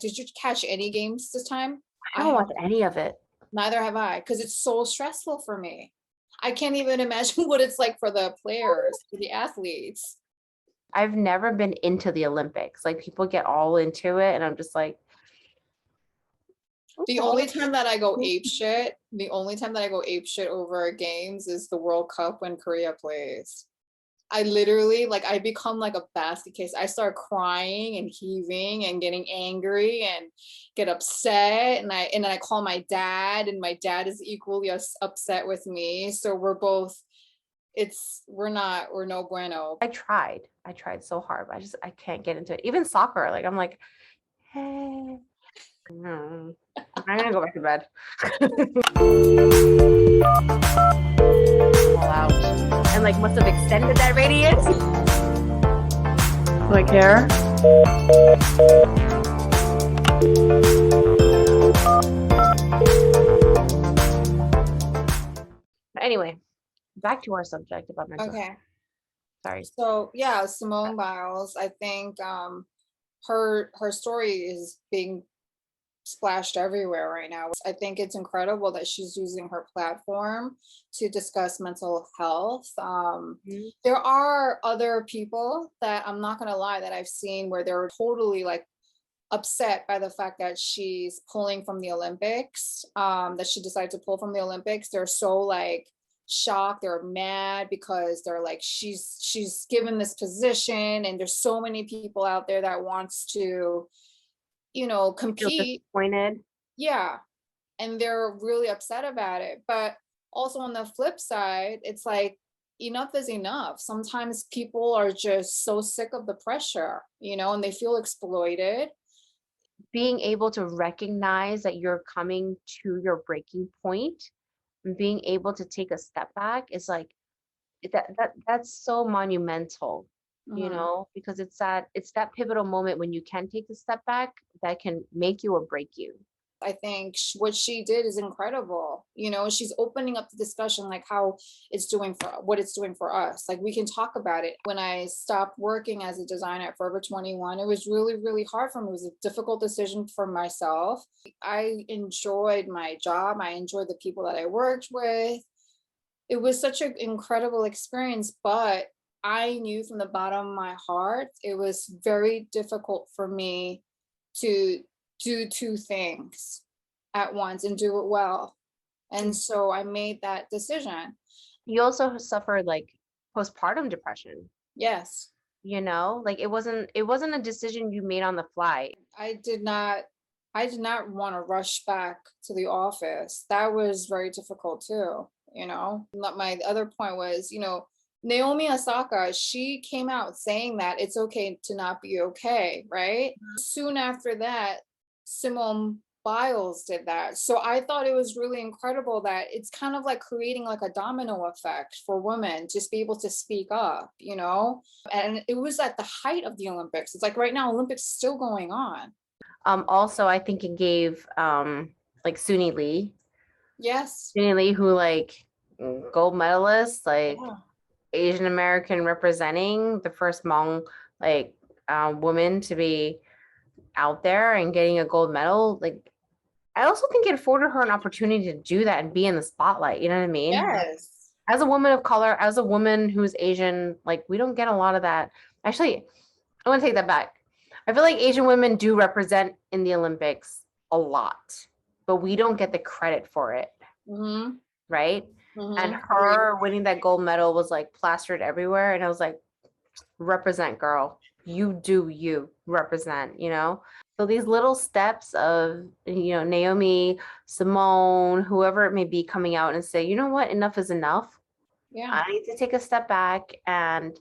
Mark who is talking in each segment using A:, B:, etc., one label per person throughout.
A: did you catch any games this time?
B: I don't watch any of it.
A: Neither have I, because it's so stressful for me. I can't even imagine what it's like for the players, for the athletes.
B: I've never been into the Olympics. Like people get all into it, and I'm just like,
A: The only time that I go ape shit, over games is the World Cup when Korea plays. I literally like I become like a basket case. I start crying and heaving and getting angry and get upset, and I call my dad, and my dad is equally upset with me. So we're both we're no bueno.
B: I tried so hard, but I can't get into it. Even soccer, like I'm like, hey, no, I'm gonna go back to bed. All out. And like must have extended that radius.
C: Like hair?
B: Anyway, back to our subject about mental health.
A: Okay.
B: Sorry.
A: So yeah, Simone Biles, I think her story is being splashed everywhere right now. I think it's incredible that she's using her platform to discuss mental health. There are other people that I'm not gonna lie that I've seen where they're totally like upset by the fact that she's pulling from the Olympics, that she decided to pull from the Olympics. They're so like shocked, they're mad because they're like she's given this position, and there's so many people out there that wants to compete.
B: Disappointed.
A: Yeah, and they're really upset about it. But also on the flip side, it's like enough is enough. Sometimes people are just so sick of the pressure, and they feel exploited.
B: Being able to recognize that you're coming to your breaking point and being able to take a step back is like that's so monumental, because it's that pivotal moment when you can take a step back that can make you or break you.
A: I think what she did is incredible. She's opening up the discussion, like how it's doing what it's doing for us. Like we can talk about it. When I stopped working as a designer at Forever 21, it was really, really hard for me. It was a difficult decision for myself. I enjoyed my job. I enjoyed the people that I worked with. It was such an incredible experience, but I knew from the bottom of my heart, it was very difficult for me to do two things at once and do it well. And so I made that decision.
B: You also suffered like postpartum depression.
A: Yes.
B: Like it wasn't a decision you made on the fly.
A: I did not want to rush back to the office. That was very difficult too. My other point was, Naomi Osaka, she came out saying that it's okay to not be okay, right? Soon after that, Simone Biles did that. So I thought it was really incredible that it's kind of like creating like a domino effect for women to be able to speak up, and it was at the height of the Olympics. It's like right now, Olympics still going on.
B: Also, I think it gave like Suni Lee.
A: Yes.
B: Suni Lee, who like gold medalist, like Asian American representing the first Hmong like woman to be out there and getting a gold medal. Like I also think it afforded her an opportunity to do that and be in the spotlight. You know what I mean?
A: Yes.
B: As a woman of color, as a woman who's Asian, like we don't get a lot of that. Actually, I want to take that back. I feel like Asian women do represent in the Olympics a lot, but we don't get the credit for it. Right? And her winning that gold medal was like plastered everywhere. And I was like, represent, girl. You do you represent, So these little steps of, Naomi, Simone, whoever it may be, coming out and say, you know what, enough is enough.
A: Yeah.
B: I need to take a step back and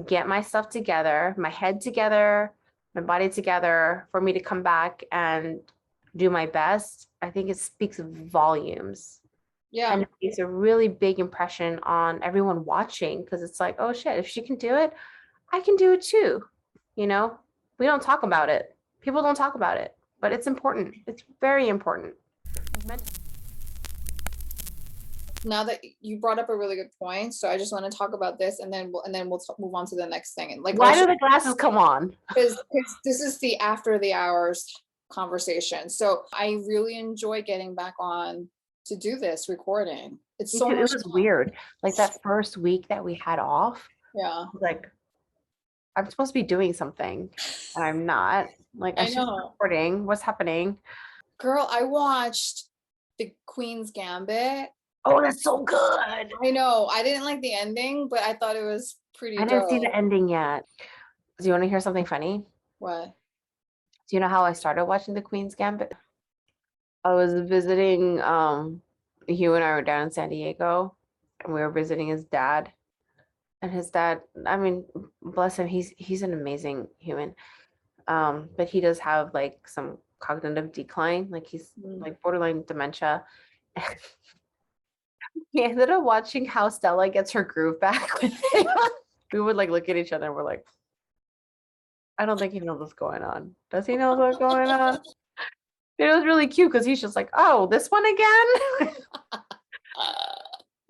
B: get my stuff together, my head together, my body together for me to come back and do my best. I think it speaks volumes.
A: Yeah.
B: And it makes a really big impression on everyone watching, because it's like, oh shit, if she can do it, I can do it too. We don't talk about it. People don't talk about it, but it's important. It's very important.
A: Now that you brought up a really good point, so I just want to talk about this, and then we'll move on to the next thing. And like,
B: why do the glasses come on?
A: Because this is the after the hours conversation. So I really enjoy getting back on to do this recording. It's
B: Me
A: so
B: too. It
A: much
B: was
A: fun.
B: weird. Like that first week that we had off,
A: Yeah,
B: I was like, I'm supposed to be doing something and I'm not. Like I
A: I
B: should be
A: know.
B: recording. What's happening?
A: Girl, I watched The Queen's Gambit.
B: Oh, that's so good.
A: I know. I didn't like the ending, but I thought it was pretty
B: I didn't see the
A: dope.
B: ending yet. Do you want to hear something funny?
A: What?
B: Do you know how I started watching The Queen's Gambit? I was visiting, Hugh and I were down in San Diego and we were visiting his dad. And his dad, I mean, bless him, he's an amazing human. But he does have like some cognitive decline, like he's
A: Mm.
B: like borderline dementia. We ended up watching how Stella gets her groove back with him. We would like look at each other and we're like, I don't think he knows what's going on. Does he know what's going on? It was really cute because he's just like, oh, this one again?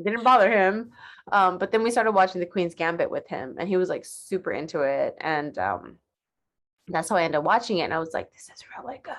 B: Didn't bother him. But then we started watching The Queen's Gambit with him and he was like super into it. And that's how I ended up watching it. And I was like, this is really good.